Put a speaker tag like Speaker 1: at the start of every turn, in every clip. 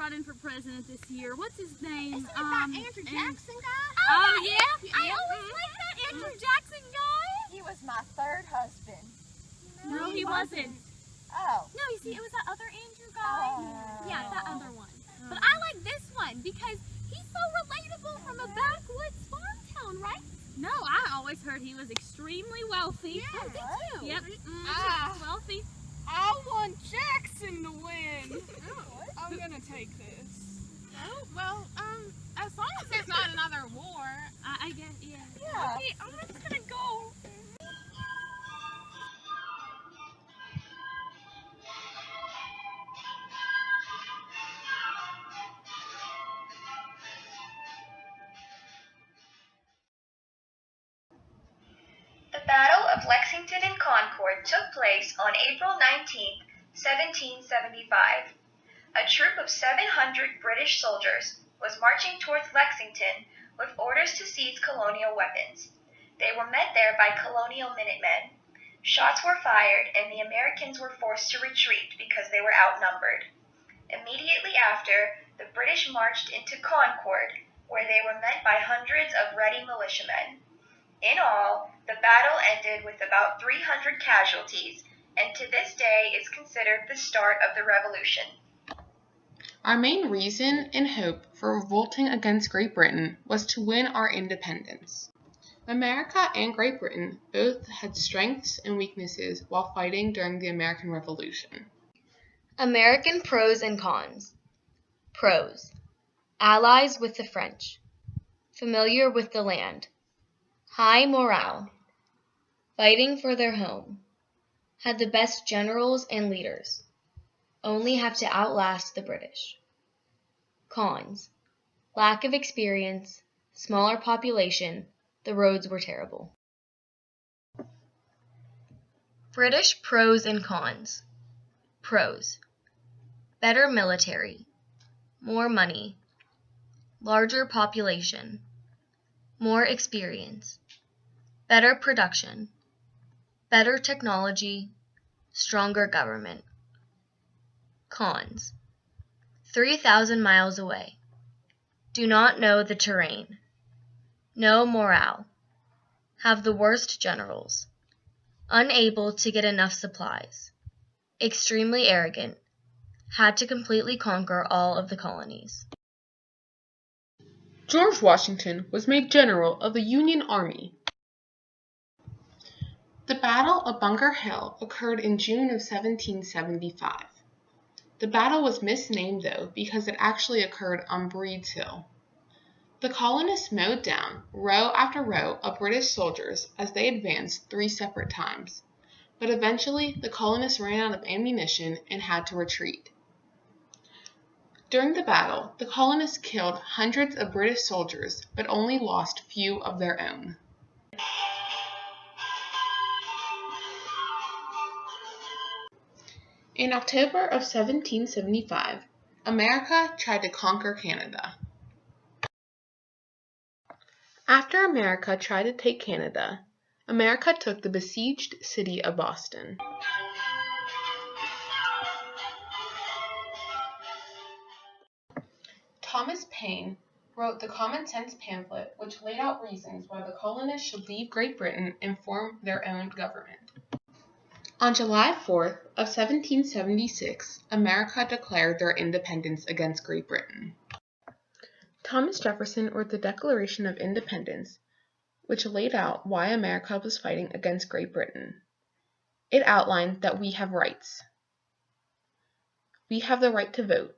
Speaker 1: running for president this year. What's his name?
Speaker 2: Isn't it that Andrew Jackson guy?
Speaker 1: Oh, yeah?
Speaker 2: I always liked that Andrew Jackson guy. He was my third husband.
Speaker 1: No, he wasn't.
Speaker 2: Oh.
Speaker 3: No, you see, it was that other Andrew guy. Yeah, that other one. But I like this one because he's so relatable from a backwoods farm town, right?
Speaker 1: No, I always heard he was extremely wealthy.
Speaker 3: Yeah, me too.
Speaker 1: Yep. Wealthy.
Speaker 4: I want Jackson to win. I'm gonna take this.
Speaker 2: Oh, well, as long as there's not another war.
Speaker 1: I guess, yeah.
Speaker 2: Yeah.
Speaker 4: Okay, I'm just gonna go.
Speaker 5: The Battle of Lexington and Concord took place on April 19, 1775. A troop of 700 British soldiers was marching towards Lexington with orders to seize colonial weapons. They were met there by colonial Minutemen. Shots were fired and the Americans were forced to retreat because they were outnumbered. Immediately after, the British marched into Concord, where they were met by hundreds of ready militiamen. In all, the battle ended with about 300 casualties, and to this day is considered the start of the Revolution.
Speaker 6: Our main reason and hope for revolting against Great Britain was to win our independence. America and Great Britain both had strengths and weaknesses while fighting during the American Revolution.
Speaker 7: American pros and cons. Pros: allies with the French, familiar with the land, high morale, fighting for their home, had the best generals and leaders, only have to outlast the British. Cons: lack of experience, smaller population, the roads were terrible. British pros and cons. Pros: better military, more money, larger population, more experience, better production, better technology, stronger government. Cons: 3,000 miles away, do not know the terrain, no morale, have the worst generals, unable to get enough supplies, extremely arrogant, had to completely conquer all of the colonies.
Speaker 6: George Washington was made general of the Union Army. The Battle of Bunker Hill occurred in June of 1775. The battle was misnamed, though, because it actually occurred on Breed's Hill. The colonists mowed down row after row of British soldiers as they advanced 3 separate times, but eventually the colonists ran out of ammunition and had to retreat. During the battle, the colonists killed hundreds of British soldiers, but only lost few of their own. In October of 1775, America tried to conquer Canada. After America tried to take Canada, America took the besieged city of Boston. Thomas Paine wrote the Common Sense pamphlet, which laid out reasons why the colonists should leave Great Britain and form their own government. On July 4th of 1776, America declared their independence against Great Britain. Thomas Jefferson wrote the Declaration of Independence, which laid out why America was fighting against Great Britain. It outlined that we have rights. We have the right to vote.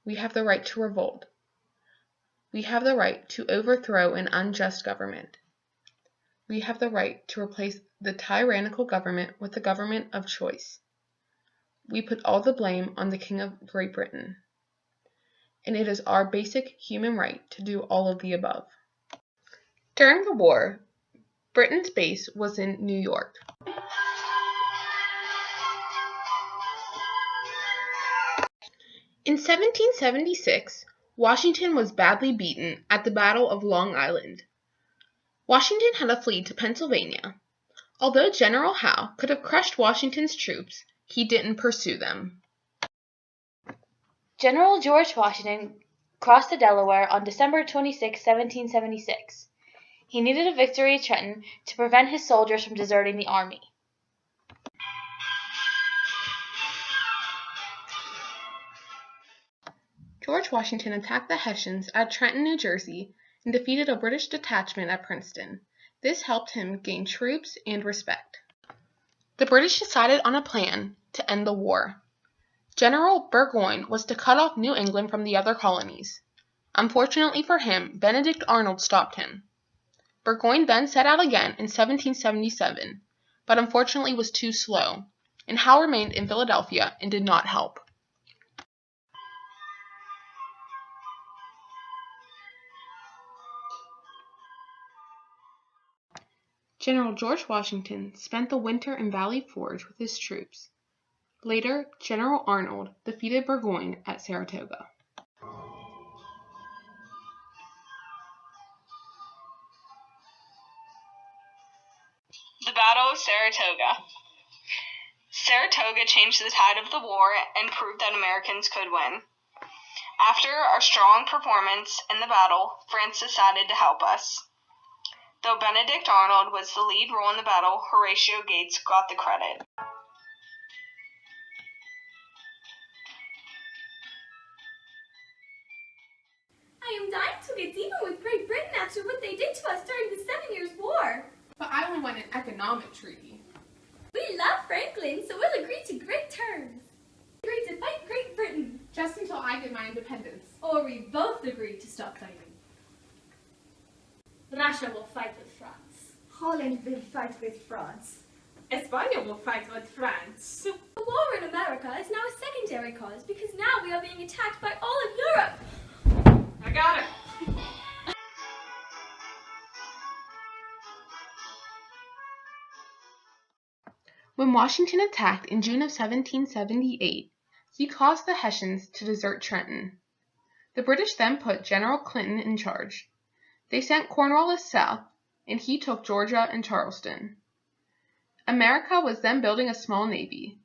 Speaker 6: We have the right to revolt. We have the right to overthrow an unjust government. We have the right to replace the tyrannical government with a government of choice. We put all the blame on the King of Great Britain, and it is our basic human right to do all of the above. During the war, Britain's base was in New York. In 1776, Washington was badly beaten at the Battle of Long Island. Washington had a fleet to Pennsylvania. Although General Howe could have crushed Washington's troops, he didn't pursue them.
Speaker 7: General George Washington crossed the Delaware on December 26, 1776. He needed a victory at Trenton to prevent his soldiers from deserting the army.
Speaker 6: George Washington attacked the Hessians at Trenton, New Jersey, and defeated a British detachment at Princeton. This helped him gain troops and respect. The British decided on a plan to end the war. General Burgoyne was to cut off New England from the other colonies. Unfortunately for him, Benedict Arnold stopped him. Burgoyne then set out again in 1777, but unfortunately was too slow, and Howe remained in Philadelphia and did not help. General George Washington spent the winter in Valley Forge with his troops. Later, General Arnold defeated Burgoyne at Saratoga.
Speaker 8: The Battle of Saratoga. Saratoga changed the tide of the war and proved that Americans could win. After our strong performance in the battle, France decided to help us. Though Benedict Arnold was the lead role in the battle, Horatio Gates got the credit.
Speaker 3: I am dying to get even with Great Britain after what they did to us during the 7 Years' War.
Speaker 6: But I only want an economic treaty.
Speaker 3: We love Franklin, so we'll agree to great terms. Agree to fight Great Britain.
Speaker 6: Just until I get my independence.
Speaker 3: Or we both agree to stop fighting. Russia will fight with France.
Speaker 2: Holland will fight with France.
Speaker 1: España will fight with France.
Speaker 3: The war in America is now a secondary cause because now we are being attacked by all of Europe.
Speaker 1: I got it.
Speaker 6: When Washington attacked in June of 1778, he caused the Hessians to desert Trenton. The British then put General Clinton in charge. They sent Cornwallis south, and he took Georgia and Charleston. America was then building a small navy.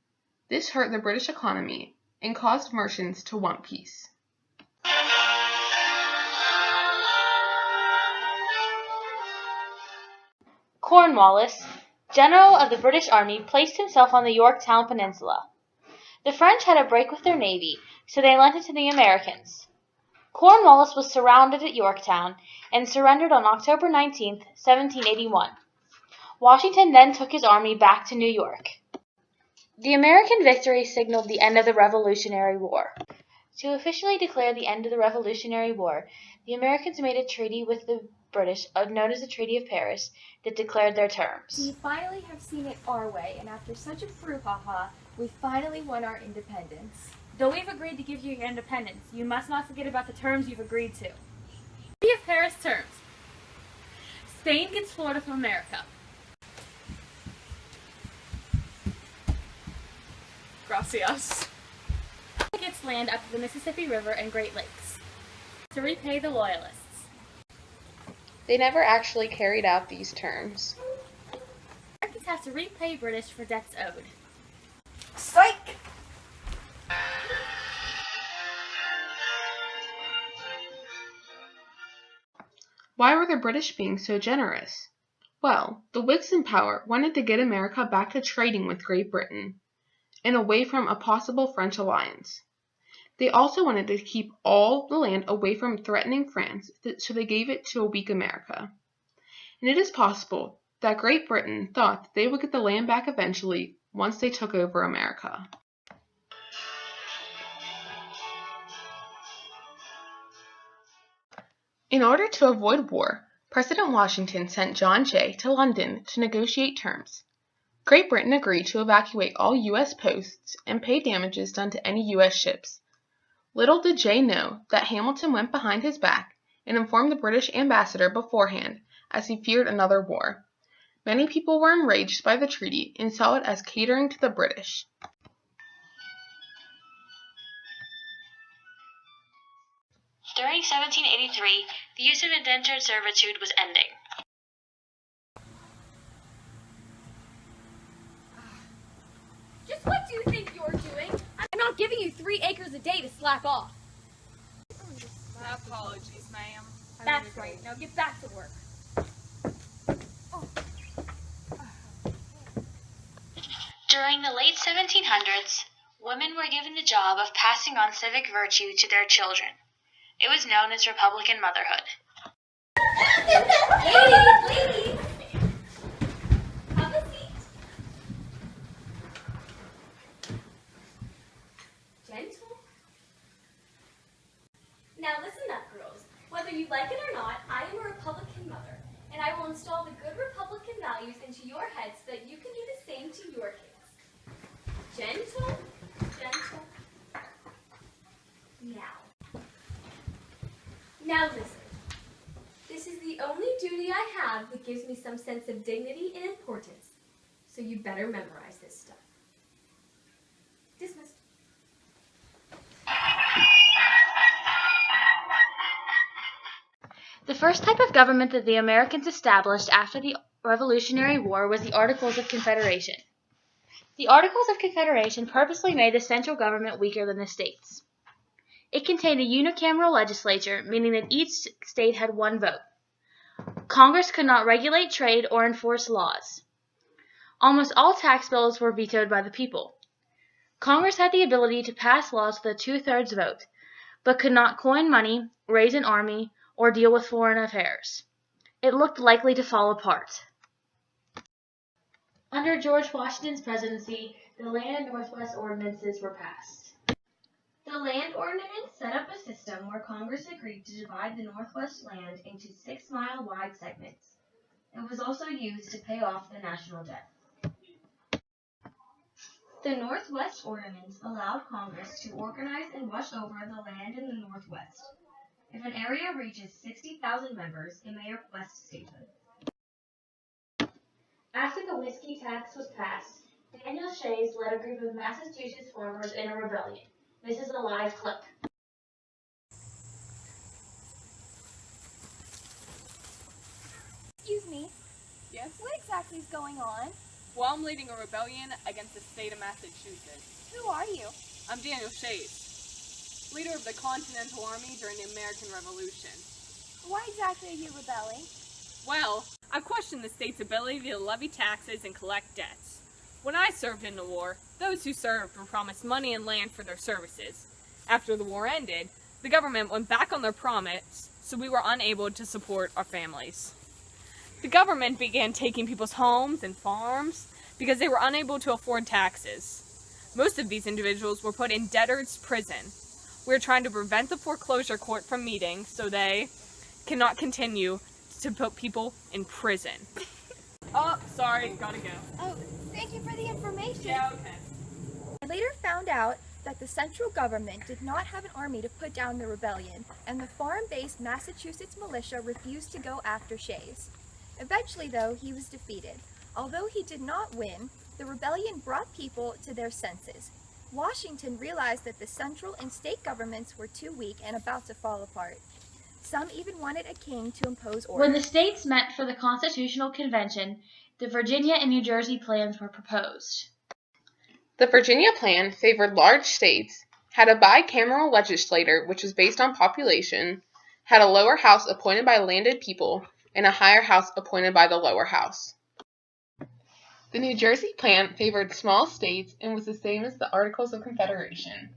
Speaker 6: This hurt the British economy and caused merchants to want peace.
Speaker 7: Cornwallis, general of the British Army, placed himself on the Yorktown Peninsula. The French had a break with their navy, so they lent it to the Americans. Cornwallis was surrounded at Yorktown and surrendered on October 19, 1781. Washington then took his army back to New York. The American victory signaled the end of the Revolutionary War. To officially declare the end of the Revolutionary War, the Americans made a treaty with the British, known as the Treaty of Paris, that declared their terms.
Speaker 2: We finally have seen it our way, and after such a brouhaha, we finally won our independence.
Speaker 1: Though we've agreed to give you your independence, you must not forget about the terms you've agreed to. Treaty of Paris terms. Spain gets Florida from America.
Speaker 4: Gracias.
Speaker 1: Gets land up to the Mississippi River and Great Lakes. To repay the Loyalists.
Speaker 6: They never actually carried out these terms.
Speaker 1: Americans have to repay British for debts owed.
Speaker 2: Psych!
Speaker 6: Why were the British being so generous? Well, the Whigs in power wanted to get America back to trading with Great Britain and away from a possible French alliance. They also wanted to keep all the land away from threatening France, so they gave it to a weak America. And it is possible that Great Britain thought that they would get the land back eventually once they took over America. In order to avoid war, President Washington sent John Jay to London to negotiate terms. Great Britain agreed to evacuate all U.S. posts and pay damages done to any U.S. ships. Little did Jay know that Hamilton went behind his back and informed the British ambassador beforehand, as he feared another war. Many people were enraged by the treaty and saw it as catering to the British.
Speaker 7: During 1783, the use of indentured servitude was ending.
Speaker 3: Just what do you think you're doing? I'm not giving you 3 acres a day to slack off.
Speaker 4: Apologies, ma'am.
Speaker 1: That's great. Now get back to work.
Speaker 9: During the late 1700s, women were given the job of passing on civic virtue to their children. It was known as Republican motherhood.
Speaker 3: Ladies! Have a seat. Gentle. Now listen up, girls. Whether you like it or not, I am a Republican mother, and I will install the good Republican values into your heads so that you can do the same to your kids. Gentle, gentle. Now listen. This is the only duty I have that gives me some sense of dignity and importance, so you better memorize this stuff. Dismissed.
Speaker 7: The first type of government that the Americans established after the Revolutionary War was the Articles of Confederation. The Articles of Confederation purposely made the central government weaker than the states. It contained a unicameral legislature, meaning that each state had one vote. Congress could not regulate trade or enforce laws. Almost all tax bills were vetoed by the people. Congress had the ability to pass laws with a 2/3 vote, but could not coin money, raise an army, or deal with foreign affairs. It looked likely to fall apart. Under George Washington's presidency, the Land and Northwest Ordinances were passed.
Speaker 2: The Land Ordinance set up a system where Congress agreed to divide the Northwest land into 6-mile-wide segments. It was also used to pay off the national debt. The Northwest Ordinance allowed Congress to organize and watch over the land in the Northwest. If an area reaches 60,000 members, it may request statehood.
Speaker 7: After the whiskey tax was passed, Daniel Shays led a group of Massachusetts farmers in a rebellion. This is a live clip.
Speaker 3: Excuse me,
Speaker 4: Yes?
Speaker 3: what exactly is going on?
Speaker 4: Well, I'm leading a rebellion against the state of Massachusetts.
Speaker 3: Who are you?
Speaker 4: I'm Daniel Shays, leader of the Continental Army during the American Revolution.
Speaker 3: Why exactly are you rebelling?
Speaker 4: Well, I question the state's ability to levy taxes and collect debts. When I served in the war, those who served were promised money and land for their services. After the war ended, the government went back on their promise, so we were unable to support our families. The government began taking people's homes and farms because they were unable to afford taxes. Most of these individuals were put in debtor's prison. We're trying to prevent the foreclosure court from meeting so they cannot continue to put people in prison. Oh, sorry, gotta go.
Speaker 3: Oh, thank you for the information.
Speaker 4: Yeah, okay.
Speaker 2: I later found out that the central government did not have an army to put down the rebellion, and the farm-based Massachusetts militia refused to go after Shays. Eventually, though, he was defeated. Although he did not win, the rebellion brought people to their senses. Washington realized that the central and state governments were too weak and about to fall apart. Some even wanted a king to impose order.
Speaker 7: When the states met for the Constitutional Convention, the Virginia and New Jersey plans were proposed.
Speaker 6: The Virginia plan favored large states, had a bicameral legislature which was based on population, had a lower house appointed by landed people, and a higher house appointed by the lower house. The New Jersey plan favored small states and was the same as the Articles of Confederation.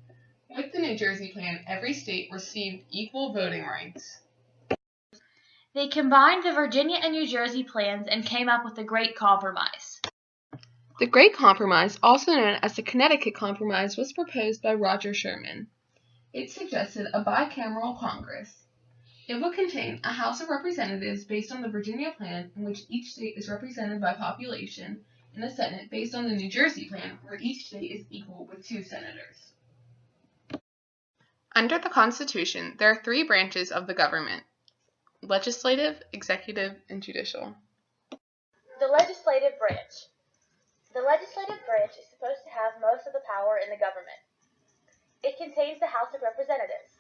Speaker 6: With the New Jersey plan, every state received equal voting rights.
Speaker 7: They combined the Virginia and New Jersey plans and came up with the Great Compromise.
Speaker 6: The Great Compromise, also known as the Connecticut Compromise, was proposed by Roger Sherman. It suggested a bicameral Congress. It would contain a House of Representatives based on the Virginia plan, in which each state is represented by population, and a Senate based on the New Jersey plan, where each state is equal with 2 senators. Under the Constitution, there are 3 branches of the government: legislative, executive, and judicial.
Speaker 9: The legislative branch. The legislative branch is supposed to have most of the power in the government. It contains the House of Representatives.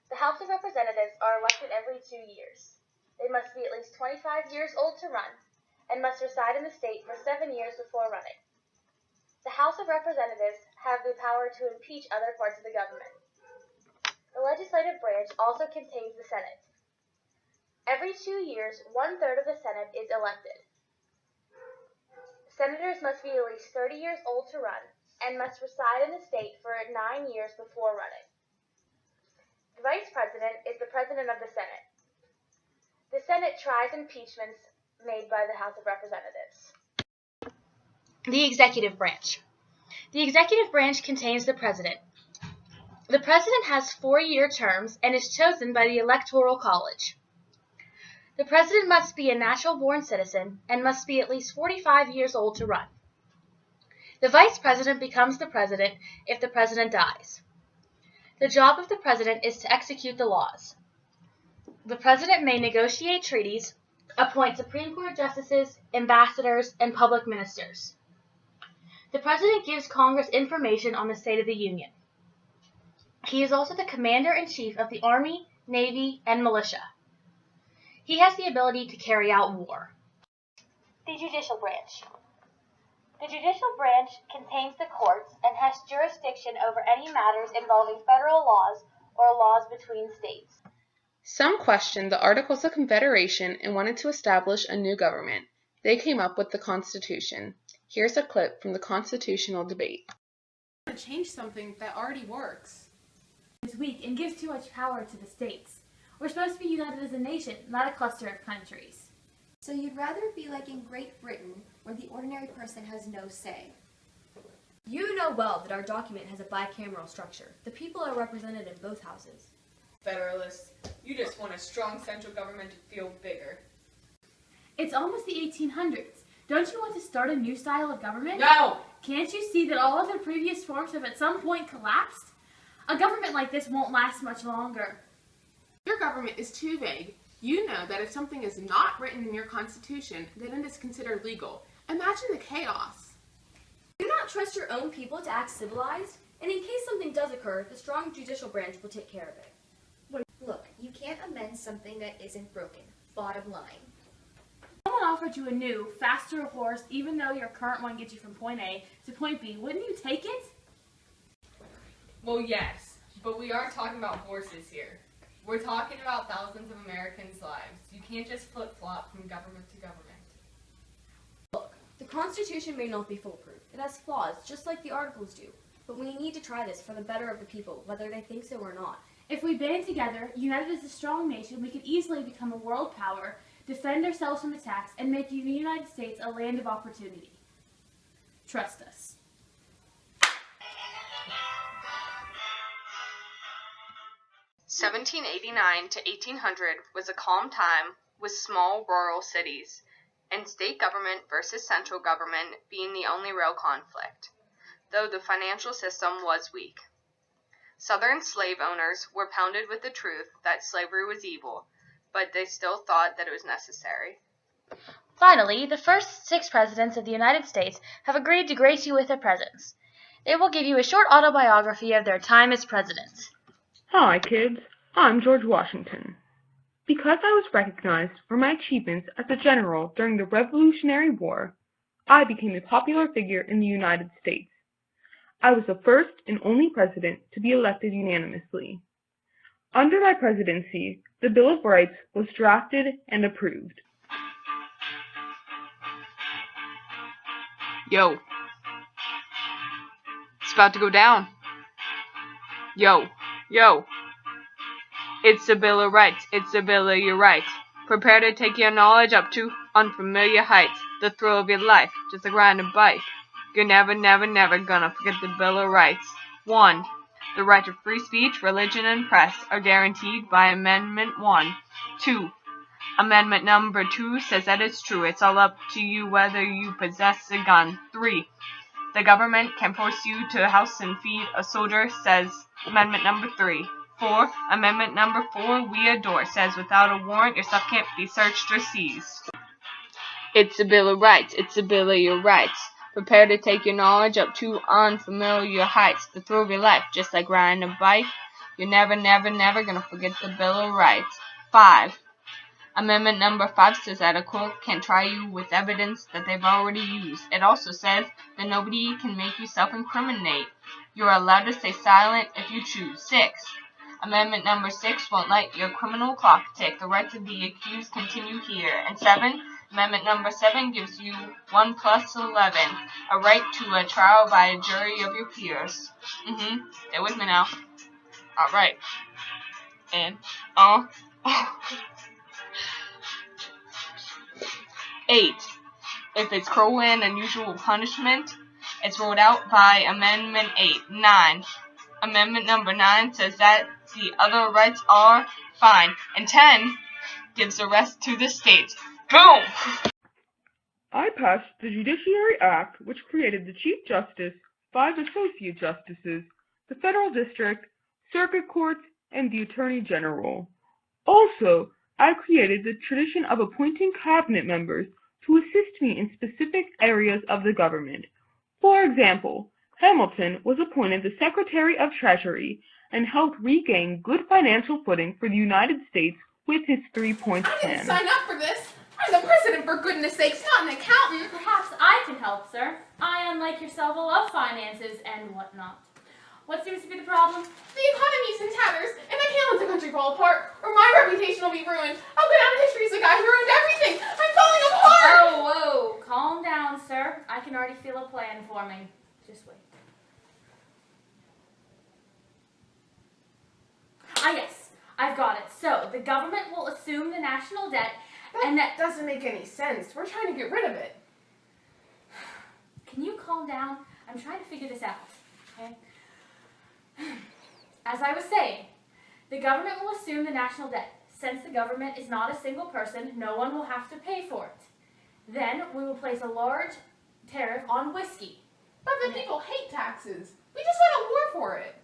Speaker 9: The House of Representatives are elected every 2 years. They must be at least 25 years old to run, and must reside in the state for 7 years before running. The House of Representatives have the power to impeach other parts of the government. The legislative branch also contains the Senate. Every 2 years, 1/3 of the Senate is elected. Senators must be at least 30 years old to run and must reside in the state for 9 years before running. The Vice President is the President of the Senate. The Senate tries impeachments made by the House of Representatives.
Speaker 7: The executive branch. The executive branch contains the President. The President has 4-year terms and is chosen by the Electoral College. The President must be a natural-born citizen and must be at least 45 years old to run. The Vice President becomes the President if the President dies. The job of the President is to execute the laws. The President may negotiate treaties, appoint Supreme Court justices, ambassadors, and public ministers. The President gives Congress information on the State of the Union. He is also the Commander-in-Chief of the Army, Navy, and Militia. He has the ability to carry out war.
Speaker 9: The Judicial Branch. The Judicial Branch contains the courts and has jurisdiction over any matters involving federal laws or laws between states.
Speaker 6: Some questioned the Articles of Confederation and wanted to establish a new government. They came up with the Constitution. Here's a clip from the constitutional debate. To change something that already works.
Speaker 1: Is weak and gives too much power to the states. We're supposed to be united as a nation, not a cluster of countries.
Speaker 2: So you'd rather be like in Great Britain, where the ordinary person has no say.
Speaker 10: You know well that our document has a bicameral structure. The people are represented in both houses.
Speaker 4: Federalists, you just want a strong central government to feel bigger.
Speaker 1: It's almost the 1800s. Don't you want to start a new style of government?
Speaker 4: No!
Speaker 1: Can't you see that all of the previous forms have at some point collapsed? A government like this won't last much longer.
Speaker 6: Your government is too vague. You know that if something is not written in your Constitution, then it is considered legal. Imagine the chaos.
Speaker 10: Do not trust your own people to act civilized, and in case something does occur, the strong judicial branch will take care of it.
Speaker 2: Look, you can't amend something that isn't broken. Bottom line.
Speaker 1: If someone offered you a new, faster horse, even though your current one gets you from point A to point B, wouldn't you take it?
Speaker 4: Well, yes, but we aren't talking about horses here. We're talking about thousands of Americans' lives. You can't just flip-flop from government to government.
Speaker 10: Look, the Constitution may not be foolproof. It has flaws, just like the Articles do. But we need to try this for the better of the people, whether they think so or not.
Speaker 1: If we band together, united as a strong nation, we could easily become a world power, defend ourselves from attacks, and make the United States a land of opportunity. Trust us.
Speaker 8: (1789 to 1800) was a calm time with small rural cities, and state government versus central government being the only real conflict, though the financial system was weak. Southern slave owners were pounded with the truth that slavery was evil, but they still thought that it was necessary.
Speaker 7: Finally, the first 6 presidents of the United States have agreed to grace you with their presence. They will give you a short autobiography of their time as presidents.
Speaker 6: Hi, kids. I'm George Washington. Because I was recognized for my achievements as a general during the Revolutionary War, I became a popular figure in the United States. I was the first and only president to be elected unanimously. Under my presidency, the Bill of Rights was drafted and approved.
Speaker 8: Yo. It's about to go down. Yo. It's the Bill of Rights. It's the Bill of your rights. Prepare to take your knowledge up to unfamiliar heights. The thrill of your life, just a grind and bite. You're never gonna forget the Bill of Rights. 1. The right to free speech, religion, and press are guaranteed by Amendment 1. 2. Amendment number 2 says that it's true. It's all up to you whether you possess a gun. 3. The government can force you to house and feed a soldier, says Amendment number 3. 4. Amendment number 4, we adore, says without a warrant, your stuff can't be searched or seized. It's the Bill of Rights. It's the Bill of your rights. Prepare to take your knowledge up to unfamiliar heights. The thrill of your life, just like riding a bike. You're never gonna forget the Bill of Rights. 5. Amendment number 5 says that a court can try you with evidence that they've already used. It also says that nobody can make you self-incriminate. You're allowed to stay silent if you choose. 6. Amendment number 6 won't let your criminal clock tick. The rights of the accused continue here. And 7. Amendment number 7 gives you 1 plus 11, a right to a trial by a jury of your peers. Stay with me now. Alright. And, 8. If it's cruel and unusual punishment, it's ruled out by Amendment 8. 9. Amendment number 9 says that the other rights are fine. And 10 gives the rest to the states. Boom!
Speaker 11: I passed the Judiciary Act, which created the Chief Justice, 5 Associate Justices, the Federal District, Circuit Courts, and the Attorney General. Also, I created the tradition of appointing cabinet members to assist me in specific areas of the government. For example, Hamilton was appointed the Secretary of Treasury and helped regain good financial footing for the United States with his 3-point plan.
Speaker 6: I didn't sign up for this. I'm the president, for goodness sakes, not an accountant.
Speaker 1: Perhaps I can help, sir. I, unlike yourself, love finances and whatnot. What seems to be the problem?
Speaker 6: The economy's in tatters, and I can't let the country fall apart, or my reputation will be ruined. I'll go down in history as the guy who ruined everything. I'm falling apart!
Speaker 1: Whoa, calm down, sir. I can already feel a plan forming. Just wait. Ah, yes, I've got it. So, the government will assume the national debt, and that
Speaker 6: doesn't make any sense. We're trying to get rid of it.
Speaker 1: Can you calm down? I'm trying to figure this out, okay? As I was saying, the government will assume the national debt. Since the government is not a single person, no one will have to pay for it. Then we will place a large tariff on whiskey.
Speaker 6: But the people hate taxes. We just won a war for it.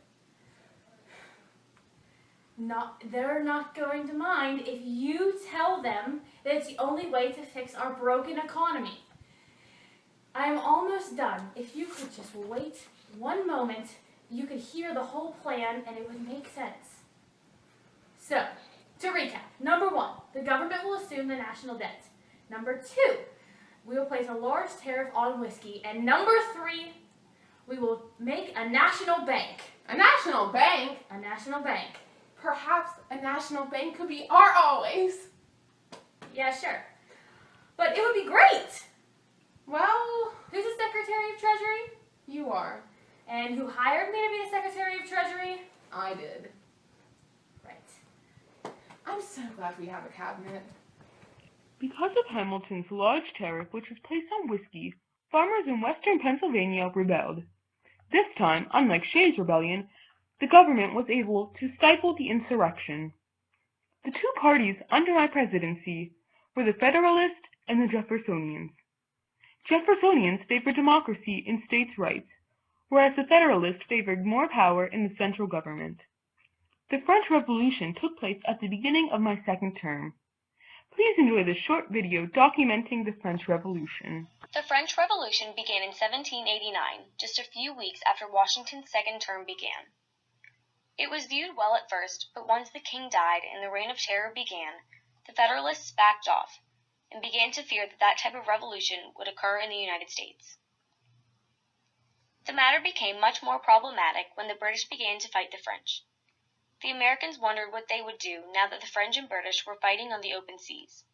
Speaker 1: They're not going to mind if you tell them that it's the only way to fix our broken economy. I am almost done. If you could just wait one moment, you could hear the whole plan and it would make sense. So, to recap, number 1, the government will assume the national debt. Number 2, we will place a large tariff on whiskey. And number 3, we will make a national bank.
Speaker 6: A national bank?
Speaker 1: A national bank.
Speaker 6: Perhaps a national bank could be our always.
Speaker 1: Yeah, sure. But it would be great.
Speaker 6: Well,
Speaker 1: who's the Secretary of Treasury?
Speaker 6: You are.
Speaker 1: And who hired me to be the Secretary of Treasury?
Speaker 6: I did.
Speaker 1: Right.
Speaker 6: I'm so glad we have a cabinet.
Speaker 11: Because of Hamilton's large tariff, which was placed on whiskey, farmers in western Pennsylvania rebelled. This time, unlike Shays' Rebellion, the government was able to stifle the insurrection. The two parties under my presidency were the Federalists and the Jeffersonians. Jeffersonians favored democracy and states' rights, whereas the Federalists favored more power in the central government. The French Revolution took place at the beginning of my second term. Please enjoy this short video documenting the French Revolution.
Speaker 12: The French Revolution began in 1789, just a few weeks after Washington's second term began. It was viewed well at first, but once the king died and the Reign of Terror began, the Federalists backed off and began to fear that that type of revolution would occur in the United States. The matter became much more problematic when the British began to fight the French. The Americans wondered what they would do now that the French and British were fighting on the open seas.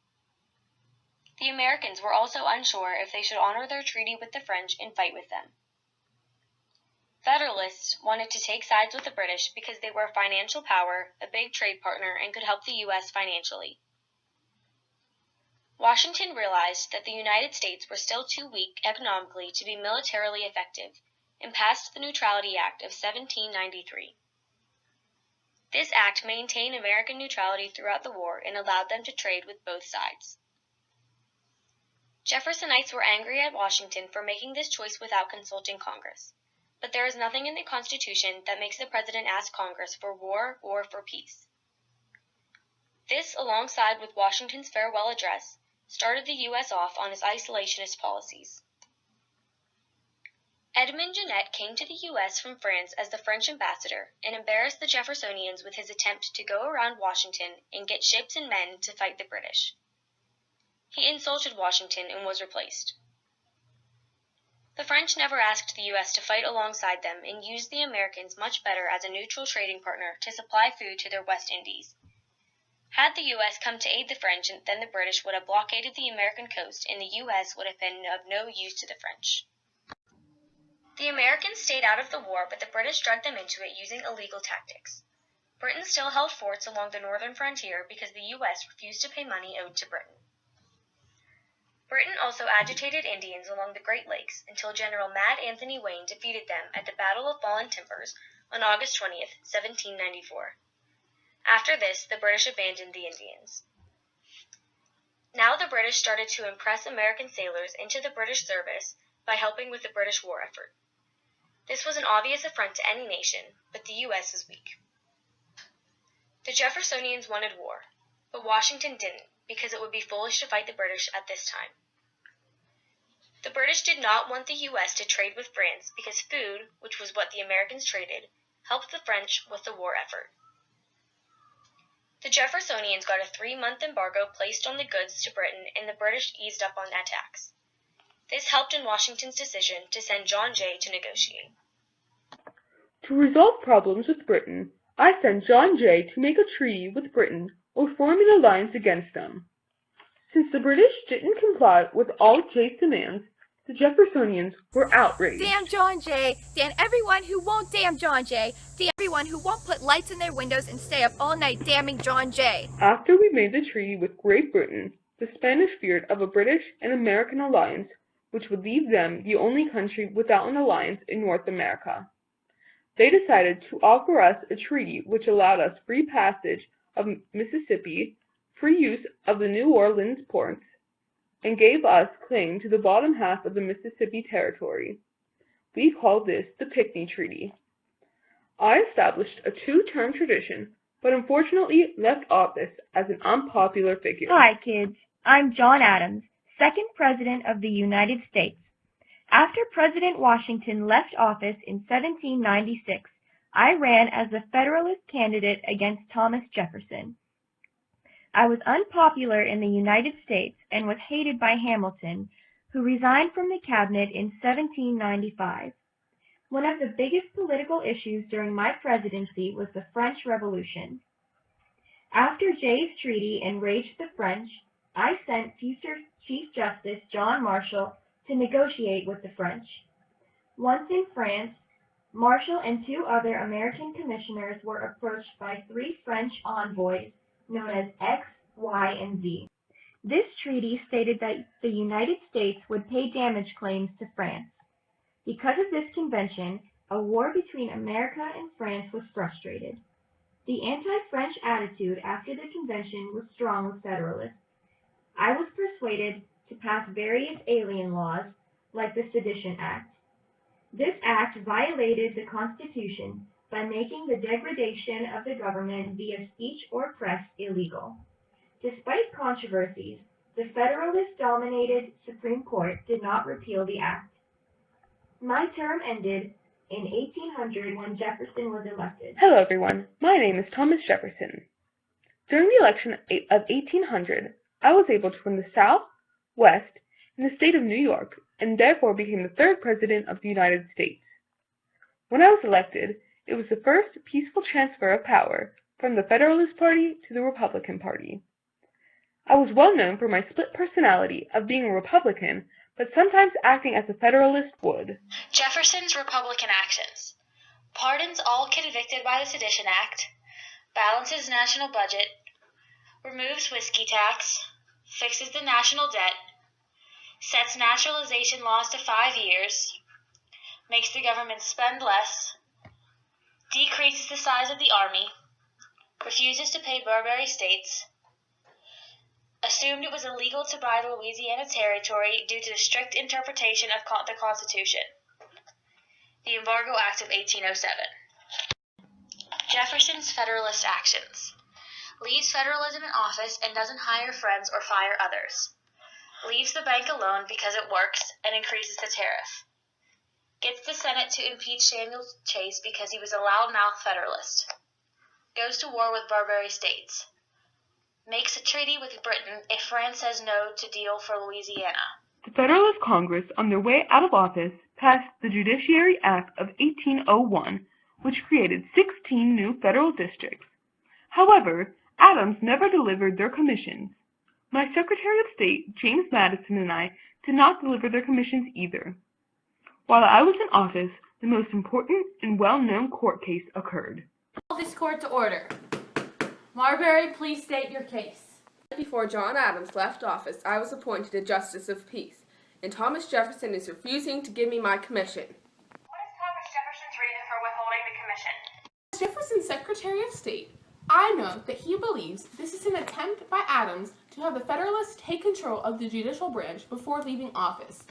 Speaker 12: The Americans were also unsure if they should honor their treaty with the French and fight with them. Federalists wanted to take sides with the British because they were a financial power, a big trade partner, and could help the U.S. financially. Washington realized that the United States were still too weak economically to be militarily effective, and passed the Neutrality Act of 1793. This act maintained American neutrality throughout the war and allowed them to trade with both sides. Jeffersonites were angry at Washington for making this choice without consulting Congress. But there is nothing in the Constitution that makes the president ask Congress for war or for peace. This, alongside with Washington's farewell address, started the U.S. off on its isolationist policies. Edmund Genet came to the U.S. from France as the French ambassador and embarrassed the Jeffersonians with his attempt to go around Washington and get ships and men to fight the British. He insulted Washington and was replaced. The French never asked the U.S. to fight alongside them and used the Americans much better as a neutral trading partner to supply food to their West Indies. Had the U.S. come to aid the French, then the British would have blockaded the American coast and the U.S. would have been of no use to the French. The Americans stayed out of the war, but the British dragged them into it using illegal tactics. Britain still held forts along the northern frontier because the U.S. refused to pay money owed to Britain. Britain also agitated Indians along the Great Lakes until General Mad Anthony Wayne defeated them at the Battle of Fallen Timbers on August 20th, 1794. After this, the British abandoned the Indians. Now the British started to impress American sailors into the British service by helping with the British war effort. This was an obvious affront to any nation, but the U.S. was weak. The Jeffersonians wanted war, but Washington didn't, because it would be foolish to fight the British at this time. The British did not want the U.S. to trade with France because food, which was what the Americans traded, helped the French with the war effort. The Jeffersonians got a 3-month embargo placed on the goods to Britain, and the British eased up on attacks. This helped in Washington's decision to send John Jay to negotiate.
Speaker 11: To resolve problems with Britain, I sent John Jay to make a treaty with Britain or form an alliance against them. Since the British didn't comply with all Jay's demands, the Jeffersonians were outraged.
Speaker 2: Damn John Jay! Damn everyone who won't damn John Jay! Damn everyone who won't put lights in their windows and stay up all night damning John Jay!
Speaker 11: After we made the treaty with Great Britain, the Spanish feared of a British and American alliance, which would leave them the only country without an alliance in North America. They decided to offer us a treaty which allowed us free passage of Mississippi, free use of the New Orleans ports, and gave us claim to the bottom half of the Mississippi Territory. We called this the Pinckney Treaty. I established a 2-term tradition, but unfortunately left office as an unpopular figure.
Speaker 13: Hi, kids. I'm John Adams, 2nd President of the United States. After President Washington left office in 1796, I ran as the Federalist candidate against Thomas Jefferson. I was unpopular in the United States and was hated by Hamilton, who resigned from the cabinet in 1795. One of the biggest political issues during my presidency was the French Revolution. After Jay's treaty enraged the French, I sent future Chief Justice John Marshall to negotiate with the French. Once in France, Marshall and 2 other American commissioners were approached by 3 French envoys known as X, Y, and Z. This treaty stated that the United States would pay damage claims to France. Because of this convention, a war between America and France was frustrated. The anti-French attitude after the convention was strong with Federalists. I was persuaded to pass various alien laws, like the Sedition Act. This act violated the Constitution by making the degradation of the government via speech or press illegal. Despite controversies, the Federalist-dominated Supreme Court did not repeal the act. My term ended in 1800 when Jefferson was elected.
Speaker 11: Hello everyone, my name is Thomas Jefferson. During the election of 1800, I was able to win the South, West, and the state of New York, and therefore became the 3rd President of the United States. When I was elected, it was the first peaceful transfer of power from the Federalist Party to the Republican Party. I was well known for my split personality of being a Republican, but sometimes acting as a Federalist would.
Speaker 5: Jefferson's Republican actions. Pardons all convicted by the Sedition Act, balances national budget, removes whiskey tax, fixes the national debt, sets naturalization laws to 5 years, makes the government spend less, decreases the size of the army, refuses to pay Barbary states, assumed it was illegal to buy the Louisiana Territory due to the strict interpretation of the Constitution. The Embargo Act of 1807. Jefferson's Federalist actions. Leaves federalism in office and doesn't hire friends or fire others. Leaves the bank alone because it works and increases the tariff.
Speaker 12: Gets the Senate to impeach Samuel Chase because he was a loudmouth Federalist. Goes to war with Barbary states. Makes a treaty with Britain if France says no to deal for Louisiana.
Speaker 11: The Federalist Congress, on their way out of office, passed the Judiciary Act of 1801, which created 16 new federal districts. However, Adams never delivered their commissions. My Secretary of State, James Madison, and I did not deliver their commissions either. While I was in office, the most important and well-known court case occurred.
Speaker 1: Call this court to order. Marbury, please state your case.
Speaker 14: Before John Adams left office, I was appointed a Justice of Peace, and Thomas Jefferson is refusing to give me my commission.
Speaker 5: What is Thomas Jefferson's reason for withholding the commission?
Speaker 6: As Jefferson's Secretary of State, I know that he believes this is an attempt by Adams to have the Federalists take control of the judicial branch before leaving office.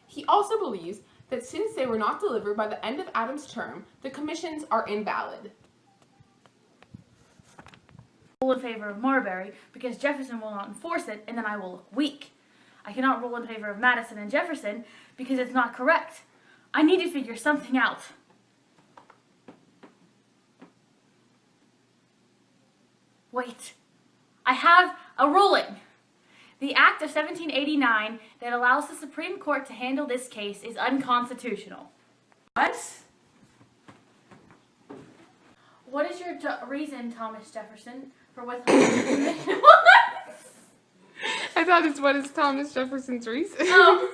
Speaker 6: He also believes that since they were not delivered by the end of Adams' term, the commissions are invalid.
Speaker 1: Rule in favor of Marbury because Jefferson will not enforce it, and then I will look weak. I cannot rule in favor of Madison and Jefferson because it's not correct. I need to figure something out. Wait, I have a ruling. The Act of 1789 that allows the Supreme Court to handle this case is unconstitutional. What? What is your reason, Thomas Jefferson, for withholding?
Speaker 6: I thought it's what is Thomas Jefferson's reason.
Speaker 1: Oh.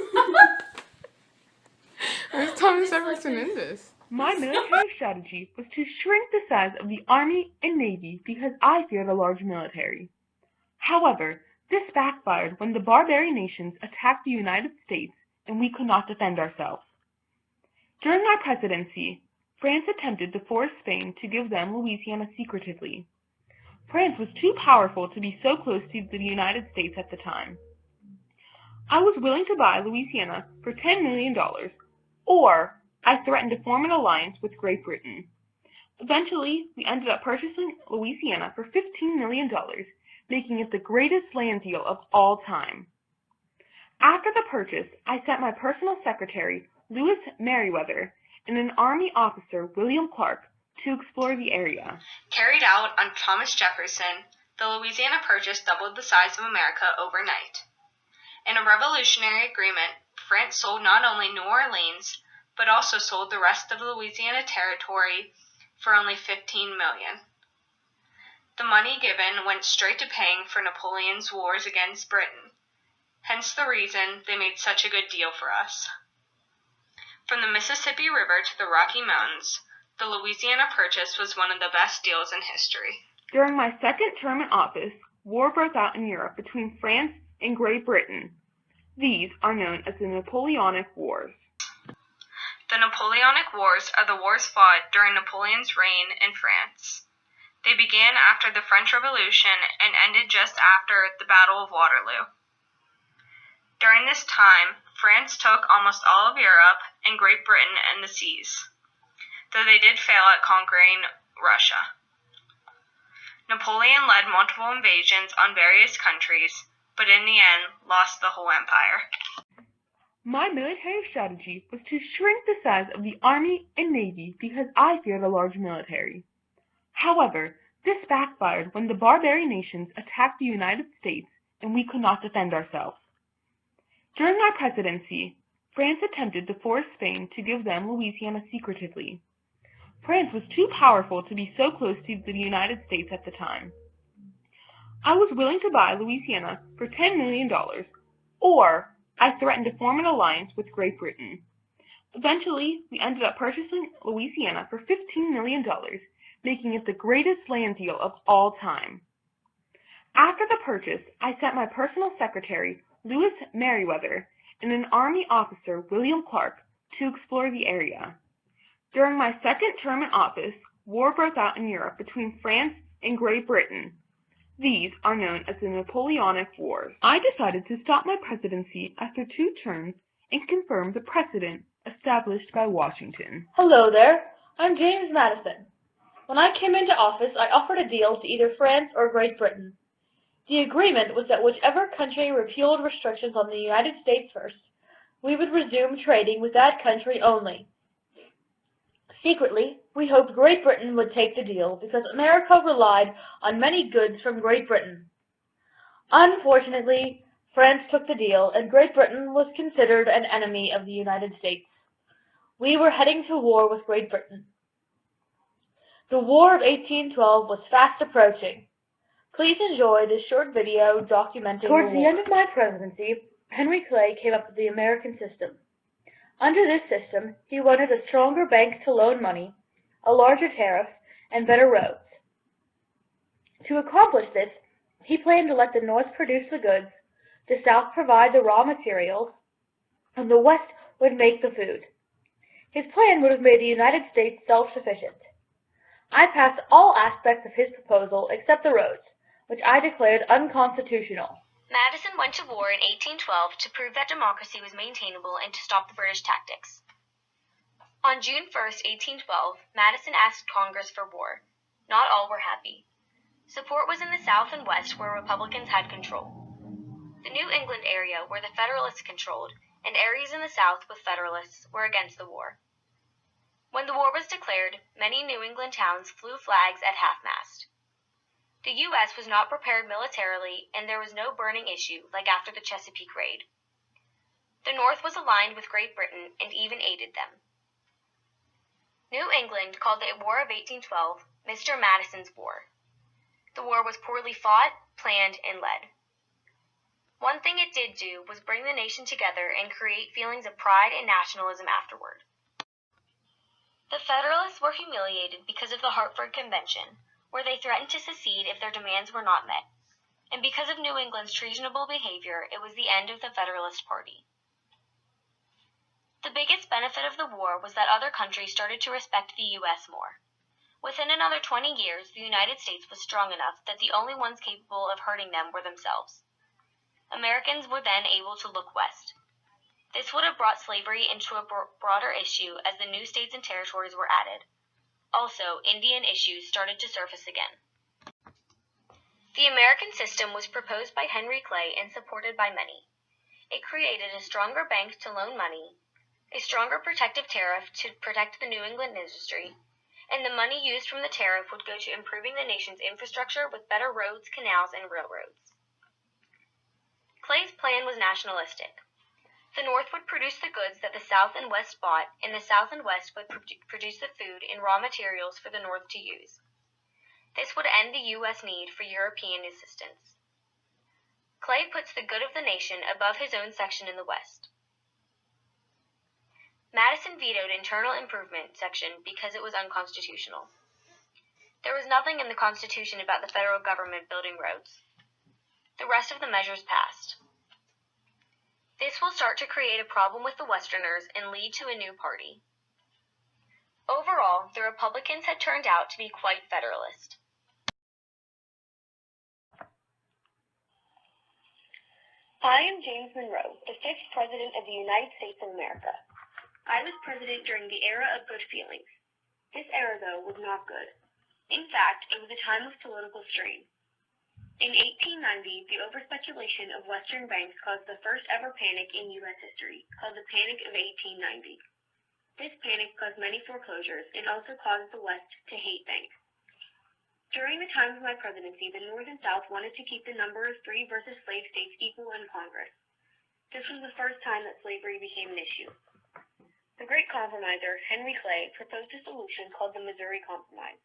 Speaker 6: Where's Thomas Jefferson in this?
Speaker 11: My military strategy was to shrink the size of the Army and Navy because I feared a large military. However, this backfired when the barbarian nations attacked the United States and we could not defend ourselves. During my presidency, France attempted to force Spain to give them Louisiana secretively. France was too powerful to be so close to the United States at the time. I was willing to buy Louisiana for $10 million, or I threatened to form an alliance with Great Britain. Eventually, we ended up purchasing Louisiana for $15 million, making it the greatest land deal of all time. After the purchase, I sent my personal secretary, Lewis Meriwether, and an Army officer, William Clark, to explore the area.
Speaker 8: Carried out on Thomas Jefferson, the Louisiana Purchase doubled the size of America overnight. In a revolutionary agreement, France sold not only New Orleans, but also sold the rest of the Louisiana Territory for only $15 million. The money given went straight to paying for Napoleon's wars against Britain, hence the reason they made such a good deal for us. From the Mississippi River to the Rocky Mountains, the Louisiana Purchase was one of the best deals in history.
Speaker 11: During my second term in office, war broke out in Europe between France and Great Britain. These are known as the Napoleonic Wars.
Speaker 8: The Napoleonic Wars are the wars fought during Napoleon's reign in France. They began after the French Revolution and ended just after the Battle of Waterloo. During this time, France took almost all of Europe and Great Britain and the seas, though they did fail at conquering Russia. Napoleon led multiple invasions on various countries, but in the end lost the whole empire.
Speaker 11: My military strategy was to shrink the size of the Army and Navy because I feared a large military. However, this backfired when the barbarian nations attacked the United States and we could not defend ourselves. During my presidency, France attempted to force Spain to give them Louisiana secretively. France was too powerful to be so close to the United States at the time. I was willing to buy Louisiana for $10 million, or I threatened to form an alliance with Great Britain. Eventually, we ended up purchasing Louisiana for $15 million, making it the greatest land deal of all time. After the purchase, I sent my personal secretary, Lewis Meriwether, and an Army officer, William Clark, to explore the area. During my second term in office, war broke out in Europe between France and Great Britain. These are known as the Napoleonic Wars. I decided to stop my presidency after 2 terms and confirm the precedent established by Washington.
Speaker 9: Hello there, I'm James Madison. When I came into office, I offered a deal to either France or Great Britain. The agreement was that whichever country repealed restrictions on the United States first, we would resume trading with that country only,
Speaker 13: Secretly, we hoped Great Britain would take the deal because America relied on many goods from Great Britain. Unfortunately, France took the deal, and Great Britain was considered an enemy of the United States. We were heading to war with Great Britain. The War of 1812 was fast approaching. Please enjoy this short video documenting Towards the end of my presidency, Henry Clay came up with the American system. Under this system, he wanted a stronger bank to loan money, a larger tariff, and better roads. To accomplish this, he planned to let the North produce the goods, the South provide the raw materials, and the West would make the food. His plan would have made the United States self-sufficient. I passed all aspects of his proposal except the roads, which I declared unconstitutional.
Speaker 12: Madison went to war in 1812 to prove that democracy was maintainable and to stop the British tactics. On June 1st, 1812, Madison asked Congress for war. Not all were happy. Support was in the South and West where Republicans had control. The New England area where the Federalists controlled, and areas in the South with Federalists, were against the war. When the war was declared, many New England towns flew flags at half-mast. The U.S. was not prepared militarily, and there was no burning issue like after the Chesapeake raid. The North was aligned with Great Britain and even aided them. New England called the War of 1812 Mr. Madison's War. The war was poorly fought, planned, and led. One thing it did do was bring the nation together and create feelings of pride and nationalism afterward. The Federalists were humiliated because of the Hartford Convention, where they threatened to secede if their demands were not met, and because of New England's treasonable behavior, it was the end of the Federalist Party. The biggest benefit of the war was that other countries started to respect the U.S. more. Within another 20 years, the United States was strong enough that the only ones capable of hurting them were themselves. Americans were then able to look west. This would have brought slavery into a broader issue as the new states and territories were added. Also, Indian issues started to surface again. The American system was proposed by Henry Clay and supported by many. It created a stronger bank to loan money, a stronger protective tariff to protect the New England industry, and the money used from the tariff would go to improving the nation's infrastructure with better roads, canals, and railroads. Clay's plan was nationalistic. The North would produce the goods that the South and West bought, and the South and West would produce the food and raw materials for the North to use. This would end the U.S. need for European assistance. Clay puts the good of the nation above his own section in the West. Madison vetoed internal improvement section because it was unconstitutional. There was nothing in the Constitution about the federal government building roads. The rest of the measures passed. This will start to create a problem with the Westerners and lead to a new party. Overall, the Republicans had turned out to be quite Federalist.
Speaker 15: I am James Monroe, the 5th President of the United States of America. I was president during the era of good feelings. This era, though, was not good. In fact, it was a time of political strain. In 1890, the overspeculation of Western banks caused the first ever panic in U.S. history, called the Panic of 1890. This panic caused many foreclosures and also caused the West to hate banks. During the time of my presidency, the North and South wanted to keep the number of free versus slave states equal in Congress. This was the first time that slavery became an issue. The great compromiser, Henry Clay, proposed a solution called the Missouri Compromise.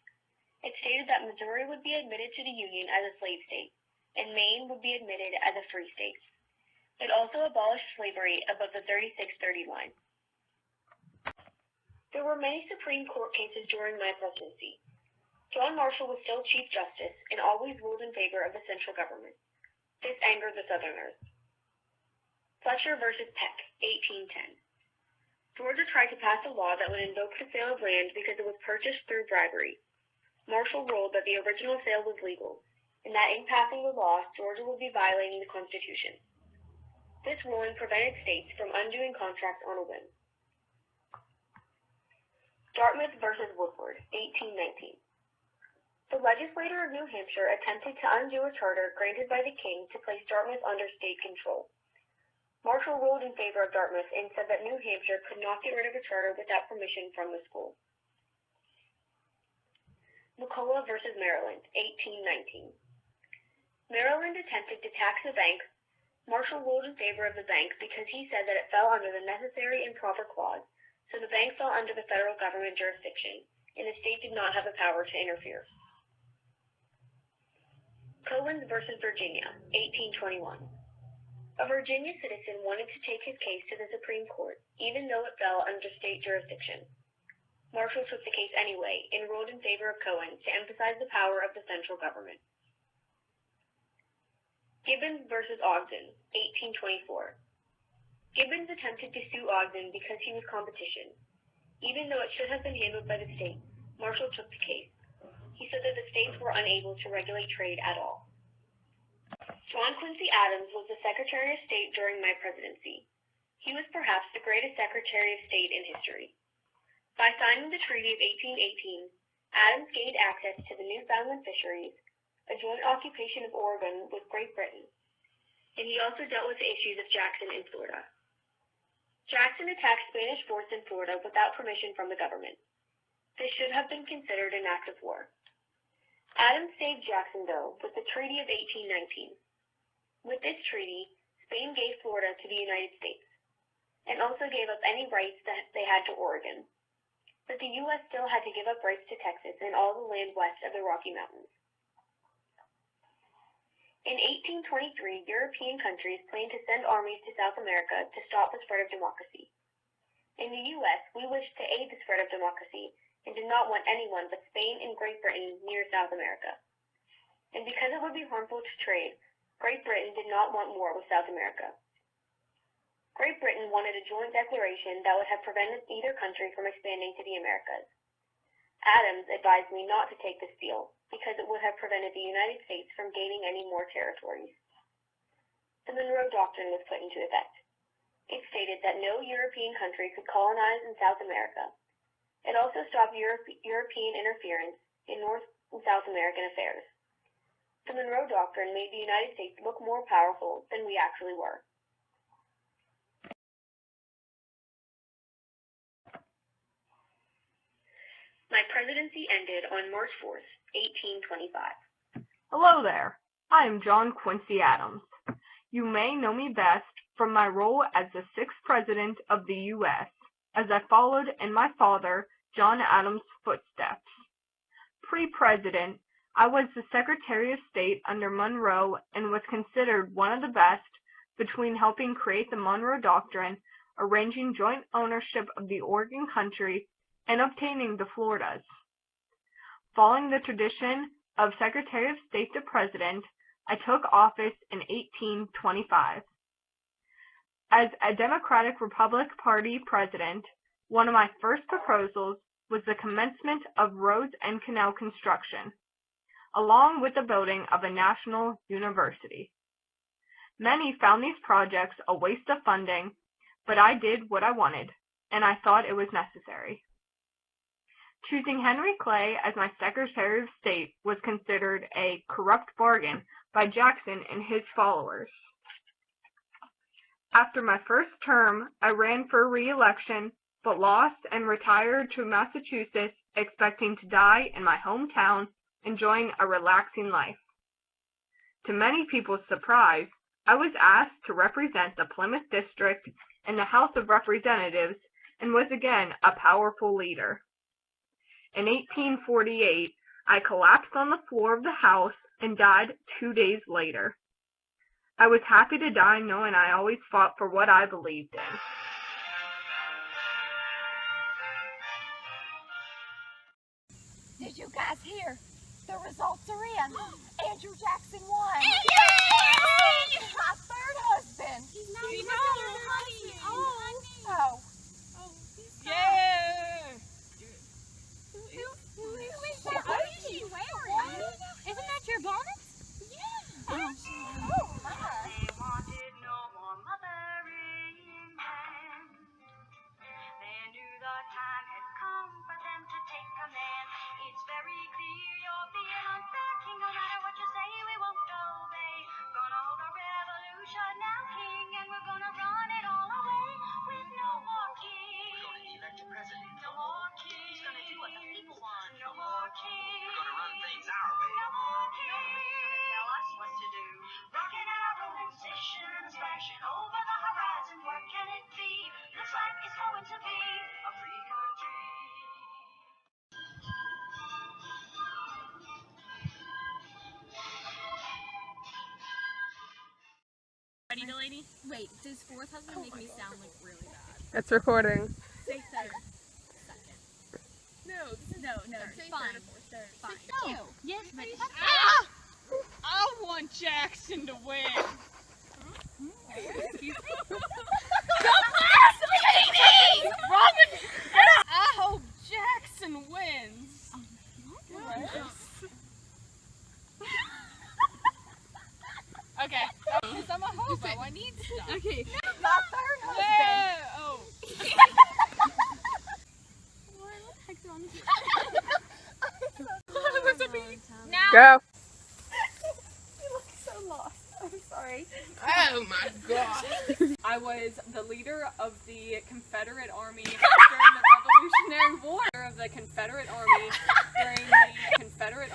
Speaker 15: It stated that Missouri would be admitted to the Union as a slave state, and Maine would be admitted as a free state. It also abolished slavery above the 3630 line. There were many Supreme Court cases during my presidency. John Marshall was still Chief Justice and always ruled in favor of the central government. This angered the Southerners. Fletcher versus Peck, 1810. Georgia tried to pass a law that would invoke the sale of land because it was purchased through bribery. Marshall ruled that the original sale was legal, and that in passing the law, Georgia would be violating the Constitution. This ruling prevented states from undoing contracts on a whim. Dartmouth versus Woodward, 1819. The legislature of New Hampshire attempted to undo a charter granted by the king to place Dartmouth under state control. Marshall ruled in favor of Dartmouth and said that New Hampshire could not get rid of a charter without permission from the school. McCulloch versus Maryland, 1819. Maryland attempted to tax the bank. Marshall ruled in favor of the bank because he said that it fell under the necessary and proper clause, so the bank fell under the federal government jurisdiction, and the state did not have the power to interfere. Cohen versus Virginia, 1821. A Virginia citizen wanted to take his case to the Supreme Court, even though it fell under state jurisdiction. Marshall took the case anyway and ruled in favor of Cohen to emphasize the power of the central government. Gibbons versus Ogden, 1824. Gibbons attempted to sue Ogden because he was competition. Even though it should have been handled by the state, Marshall took the case. He said that the states were unable to regulate trade at all. John Quincy Adams was the Secretary of State during my presidency. He was perhaps the greatest Secretary of State in history. By signing the Treaty of 1818, Adams gained access to the Newfoundland fisheries, a joint occupation of Oregon with Great Britain, and he also dealt with the issues of Jackson in Florida. Jackson attacked Spanish forts in Florida without permission from the government. This should have been considered an act of war. Adams saved Jacksonville with the Treaty of 1819. With this treaty, Spain gave Florida to the United States, and also gave up any rights that they had to Oregon. But the U.S. still had to give up rights to Texas and all the land west of the Rocky Mountains. In 1823, European countries planned to send armies to South America to stop the spread of democracy. In the U.S., we wished to aid the spread of democracy and did not want anyone but Spain and Great Britain near South America. And because it would be harmful to trade, Great Britain did not want war with South America. Great Britain wanted a joint declaration that would have prevented either country from expanding to the Americas. Adams advised me not to take this deal because it would have prevented the United States from gaining any more territories. The Monroe Doctrine was put into effect. It stated that no European country could colonize in South America. It also stopped European interference in North and South American affairs. The Monroe Doctrine made the United States look more powerful than we actually were. My presidency ended on March 4th, 1825.
Speaker 4: Hello there. I am John Quincy Adams. You may know me best from my role as the 6th President of the U.S., as I followed in my father, John Adams' footsteps. Pre-President, I was the Secretary of State under Monroe and was considered one of the best between helping create the Monroe Doctrine, arranging joint ownership of the Oregon Country, and obtaining the Floridas. Following the tradition of Secretary of State to President, I took office in 1825. As a Democratic Republic Party president, one of my first proposals was the commencement of roads and canal construction, along with the building of a national university. Many found these projects a waste of funding, but I did what I wanted, and I thought it was necessary. Choosing Henry Clay as my Secretary of State was considered a corrupt bargain by Jackson and his followers. After my first term, I ran for re-election, but lost and retired to Massachusetts, expecting to die in my hometown, enjoying a relaxing life. To many people's surprise, I was asked to represent the Plymouth District in the House of Representatives and was again a powerful leader. In 1848, I collapsed on the floor of the House and died 2 days later. I was happy to die knowing I always fought for what I believed in.
Speaker 2: Did you guys hear? The results are in. Andrew Jackson won.
Speaker 1: Yay!
Speaker 2: My third husband.
Speaker 1: He's not even your honey.
Speaker 2: Oh.
Speaker 4: Yeah!
Speaker 1: Who is that? What is she wearing? Isn't that your bonnet? Yeah.
Speaker 2: Oh my.
Speaker 16: They wanted no more mothering hand. They knew the time had come for them to take command. It's very clear you're being unfair, King. No matter what you say, we won't go.
Speaker 4: Ready, lady?
Speaker 2: Wait, does fourth husband make me sound like really bad?
Speaker 14: It's recording.
Speaker 2: Say third. No, say
Speaker 4: Fine.
Speaker 2: third or fourth. Third.
Speaker 4: Fine.
Speaker 2: Say
Speaker 4: No.
Speaker 2: Yes, but
Speaker 4: I want Jackson to win. Excuse me? Robin! I hope Jackson wins. Okay. Because I'm a hobo. I need stuff.
Speaker 2: Okay.
Speaker 4: My third husband. Oh. What the heck's wrong with you? Now.
Speaker 14: Go.
Speaker 2: You look so lost. I'm sorry.
Speaker 14: Oh my god.
Speaker 4: I was the leader of the Confederate Army during the Revolutionary War. Of the Confederate Army during the Confederate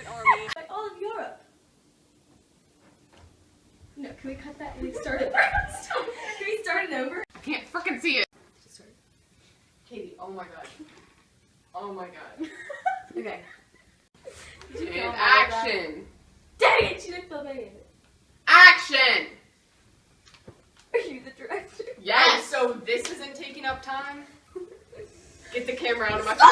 Speaker 4: Army.
Speaker 1: By all of Europe. No, can we cut that and restart it? Can we start it over?
Speaker 14: I can't fucking see it. Katie, oh my god. Oh my god.
Speaker 1: Okay.
Speaker 14: And action.
Speaker 1: Dang it, she didn't film any of it.
Speaker 14: Action!
Speaker 1: Are you the director?
Speaker 14: Yes. So this isn't taking up time? Get the camera out of my face.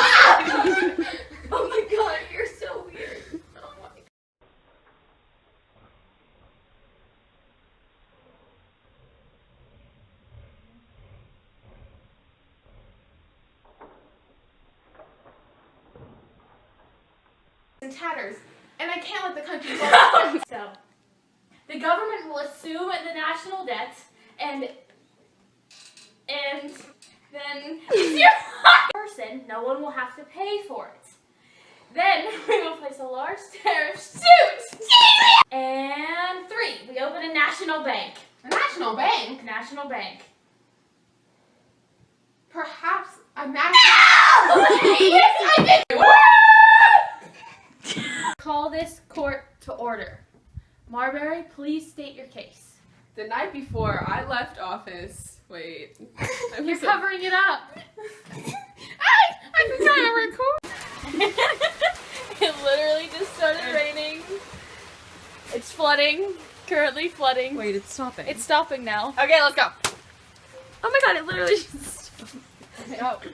Speaker 1: Oh my god, you're so weird. Oh my god. In tatters, and I can't let the country go. So, the government will assume the national debt, and then if you're a person, no one will have to pay for it. Then we will place a large tariff. Shoot! And 3, we open a national bank.
Speaker 14: A national bank?
Speaker 1: National bank.
Speaker 14: Perhaps a national.
Speaker 1: Call this court to order. Marbury, please state your case.
Speaker 14: The night before I left office. Wait.
Speaker 1: You're covering it up.
Speaker 14: I'm trying to record.
Speaker 1: It literally just started raining. It's flooding. Currently flooding.
Speaker 10: Wait, it's stopping.
Speaker 1: It's stopping now.
Speaker 14: Okay, let's go.
Speaker 1: Oh my god, it literally just stopped.
Speaker 14: Go.